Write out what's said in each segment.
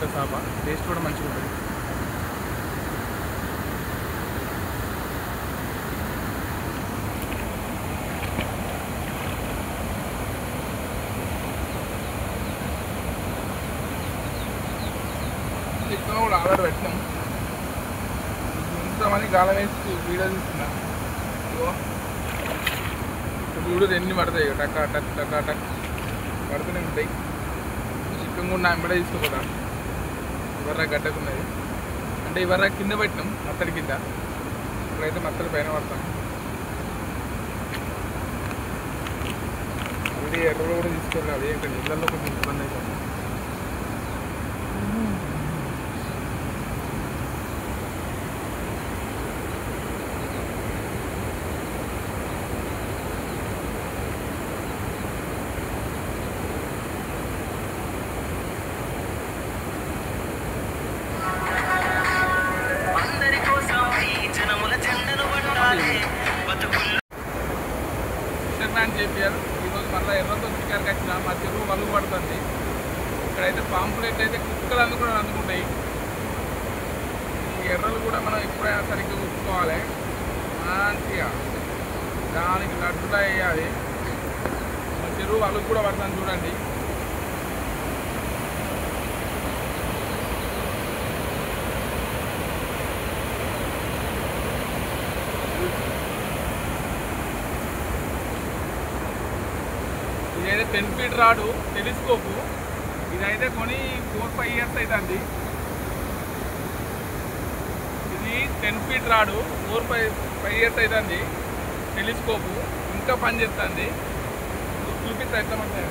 ఉంటుంది చేప, టేస్ట్ కూడా మంచిగా ఉంటుంది. చికెన్ కూడా ఆర్డర్ పెట్టినాం. ఇంతమంది గాలం వేసి వీడియో తీసుకున్నా. ఇప్పుడు ఎన్ని పడతాయి టకా టక్ టకా టక్ పడుతూనే ఉంటాయి. చికెన్ కూడా నా ఎంబడే తీసుకోపోతా. ఇవర్రా గడ్డకున్నది అంటే ఇవర్రా కింద పెట్టినాం మత్తడి కింద. ఇప్పుడైతే మత్తడి పైన పడతాం. అది ఎర్రలో కూడా తీసుకెళ్ళాలి. ఇక్కడ ఇళ్ళల్లో కొంచెం ఇబ్బంది అవుతుంది. ఫిషర్మ్యాన్ జేపీఎల్ ఈరోజు మళ్ళీ ఎర్రతో షికారుకి వచ్చిన మా చెరువు వలుగు పడుతుంది. ఇక్కడైతే పాంపులెట్ అయితే కుక్కలు అందుకుంటాయి. ఈ ఎర్రలు కూడా మనం ఎప్పుడైనా సరిగ్గా చూసుకోవాలి. మంచిగా దానికి నడ్డుగా వేయాలి. మా చెరువు వలుగు కూడా పడుతుంది చూడండి. ఇదైతే 10 ఫీట్ రాడు టెలిస్కోపు. ఇదైతే కొని 4-5 ఇయర్స్ అవుతుంది. ఇది 10 ఫీట్ రాడు 4-5 ఇయర్స్ అవుతుంది. టెలిస్కోపు ఇంకా పని చేస్తుంది. చూపిస్తా ఎట్లా పడుతుంది.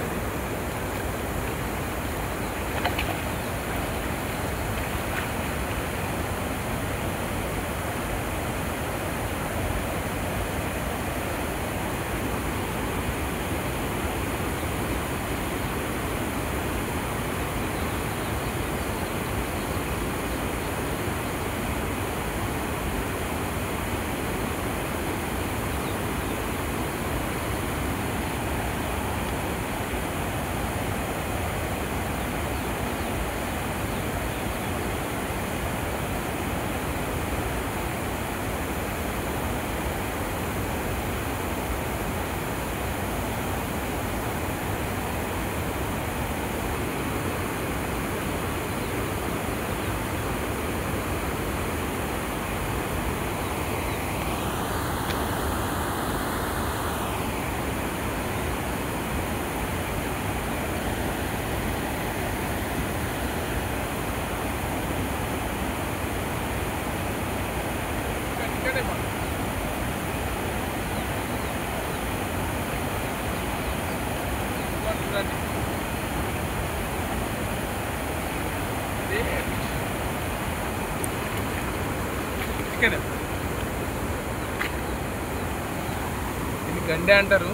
ఇది గండే అంటారు.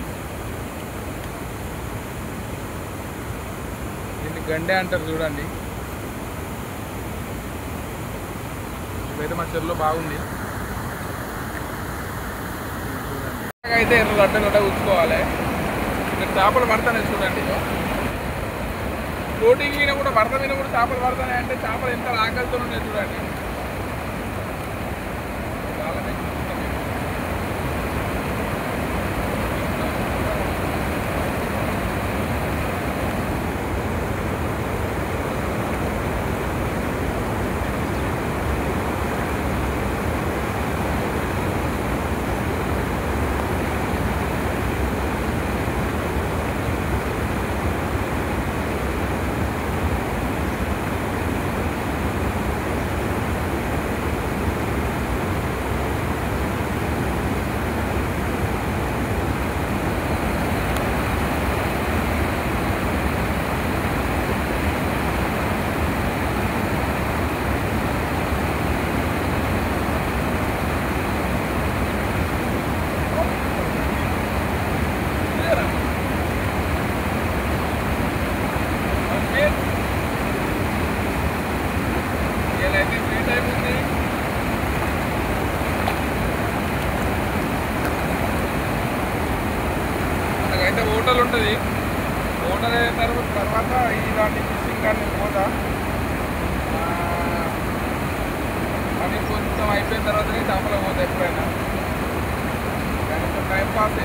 దీన్ని గండే అంటారు చూడండి. ఇదైతే మా చెరువులో బాగుంది. అయితే లడ్డ కూర్చుకోవాలి. ఇక్కడ చేపలు పడతానే చూడండి. ఫ్లోటింగ్ మీద కూడా వరద మీద కూడా చేపలు పడతాయి. అంటే చేపలు ఎంత ఆకలితో ఉన్నాయి చూడండి.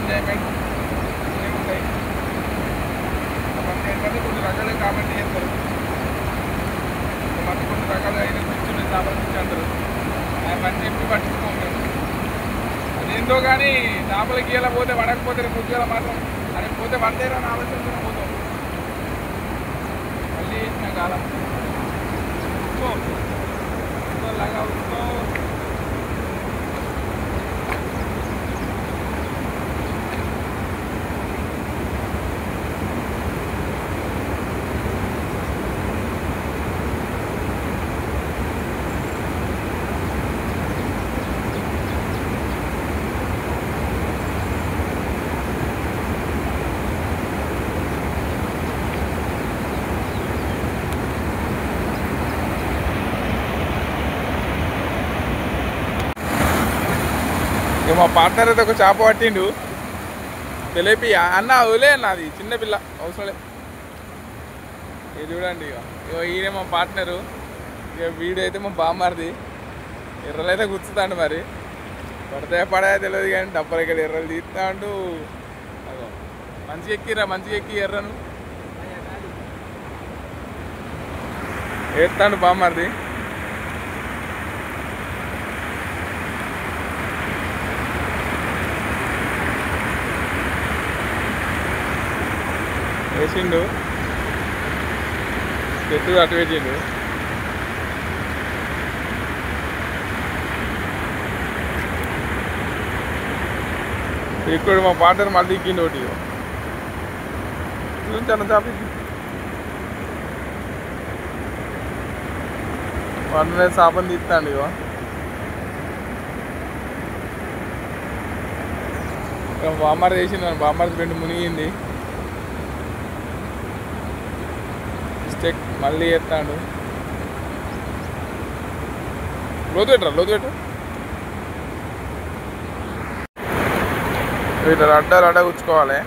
ఎంజాయ్మెంట్ అన్నీ ఉంటాయి. కొంతమంది ఏంటంటే కొన్ని రకాలుగా కామెంట్ చేస్తారు, కొంతమంది కొన్ని రకాలుగా అయినా కూర్చుని చేపల గురించి అంటారు. అవన్నీ చెప్పి పట్టించుకోము మేము. అదేందో కానీ చేపల గీయాల పోతే పడకపోతే పొద్దుగల మాత్రం అది పోతే పడతారా అని ఆలోచనతో పోతాం. మళ్ళీ ఇచ్చిన కాలం లాగా ఉందో ఇక మా పార్ట్నర్ అయితే ఒక చేప పట్టిండు. తెలిపి అన్న వదిలే అన్న, అది చిన్నపిల్ల అవసరం లేదు. ఇది చూడండి, ఇక ఈయన మా పార్ట్నరు, ఇక వీడియో అయితే మా బామ్మారిది. ఎర్రలు అయితే గుర్చుతాండు, మరి పడతాయా పడాయా తెలియదు కానీ డబ్బలు ఇక్కడ ఎర్రలు తీస్తా అంటూ మంచిగా ఎక్కిరా, మంచిగా ఎక్కి ఎర్రను ఏస్తాడు బామ్మారిది. వేసిండు, చెట్టు అటు పెట్టిండు. ఇక్కడ మా పార్ట్నర్ మళ్ళీ ఎక్కిండు ఒకటి. చిన్న చేప వాటినే చేపని తీస్తాండి. ఇక బామ్మారి వేసింది, బామ్మారి పెండు మునిగింది. మళ్ళీ ఎత్తాడు. లోతు పెట్టరా, లోతు పెట్టు. ఇట్లా అడ్డ కూర్చుకోవాలి.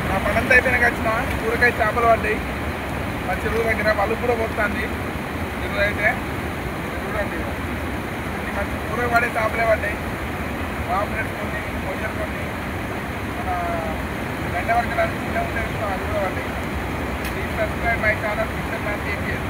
నా పనంతా అయిపోయినాక వచ్చిన కూరకాయ చేపలు పడ్డాయి మా చెరువు దగ్గర. వాళ్ళు కూడా పోతుంది చెరువు అయితే. చూడండి, మంచి కూర పడే చేపలే పడ్డాయి. పాంప్లెట్స్ కొన్ని, కొయ్యలు కొన్ని, మన గంట వరకు చిన్న ఉంటాయి, అది కూడా పడ్డాయి. Please subscribe my channel fissure man KPS.